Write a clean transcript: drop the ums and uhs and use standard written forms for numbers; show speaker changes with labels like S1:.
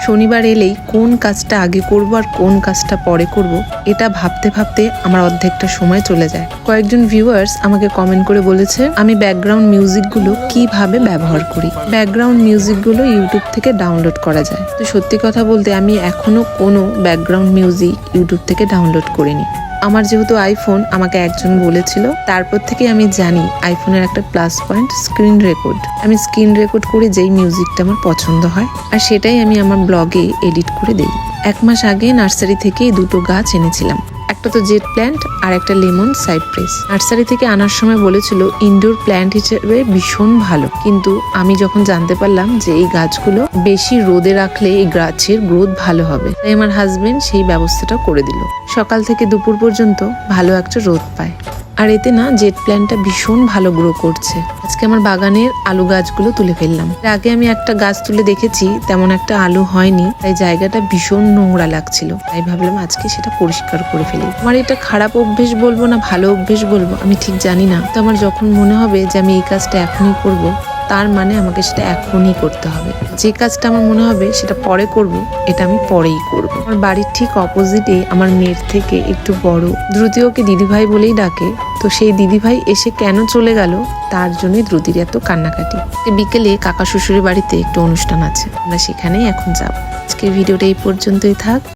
S1: শনিবার এলেই কোন কাজটা আগে করব আর কোন কাজটা পরে করব এটা ভাবতে ভাবতে আমার অর্ধেকটা সময় চলে যায়। কয়েকজন ভিউয়ার্স আমাকে কমেন্ট করে বলেছে আমি ব্যাকগ্রাউন্ড মিউজিকগুলো কিভাবে ব্যবহার করি। ব্যাকগ্রাউন্ড মিউজিকগুলো ইউটিউব থেকে ডাউনলোড করা যায়। তো সত্যি কথা বলতে আমি এখনো কোনো ব্যাকগ্রাউন্ড মিউজিক ইউটিউব থেকে ডাউনলোড করিনি। আমার যেহেতু আইফোন, আমাকে একজন বলেছিল, তারপর থেকে আমি জানি আইফোনের একটা প্লাস পয়েন্ট স্ক্রিন রেকর্ড। আমি স্ক্রিন রেকর্ড করে যেই মিউজিকটা আমার পছন্দ হয় আর সেটাই আমি আমার ব্লগে এডিট করে দেই। 1 মাস আগে নার্সারি থেকে 2টো গাছ এনেছিলাম, একটা তো জেড প্ল্যান্ট আর একটা লেমন সাইপ্রেস। নার্সারি থেকে আনার সময় বলেছিল ইনডোর প্ল্যান্ট হিসেবে ভীষণ ভালো, কিন্তু আমি যখন জানতে পারলাম যে এই গাছগুলো বেশি রোদে রাখলে এই গাছের গ্রোথ ভালো হবে, তাই আমার হাজবেন্ড সেই ব্যবস্থাটা করে দিল। সকাল থেকে দুপুর পর্যন্ত ভালো একটা রোদ পায় আর এতে না জেড প্ল্যান্টটা ভীষণ ভালো গ্রো করছে। আজকে আমার বাগানের আলু গাছগুলো তুলে ফেললাম। আগে আমি একটা গাছ তুলে দেখেছি, তেমন একটা আলু হয়নি, তাই জায়গাটা ভীষণ নোংরা লাগছিল। তাই ভাবলাম আজকে সেটা পরিষ্কার করে ফেলি। আমার এটা খারাপ অভ্যেস বলবো না ভালো অভ্যেস বলবো আমি ঠিক জানি না। তো আমার যখন মনে হবে যে আমি এই কাজটা এখনই করব, তার মানে আমাকে সেটা এখনই করতে হবে। যে কাজটা আমার মনে হবে সেটা পরে করব, এটা আমি পরেই করব। আমার বাড়ির ঠিক অপোজিটে আমার মেয়ের থেকে একটু বড় দ্রুতি, ওকে দিদিভাই বলেই ডাকে, তো সেই দিদিভাই এসে কেন চলে গেল তার জন্যই দ্রুতির এত কান্নাকাটি। বিকেলে কাকা শ্বশুরের বাড়িতে একটু অনুষ্ঠান আছে, আমরা সেখানেই এখন যাব। আজকের ভিডিওটা এই পর্যন্তই থাক।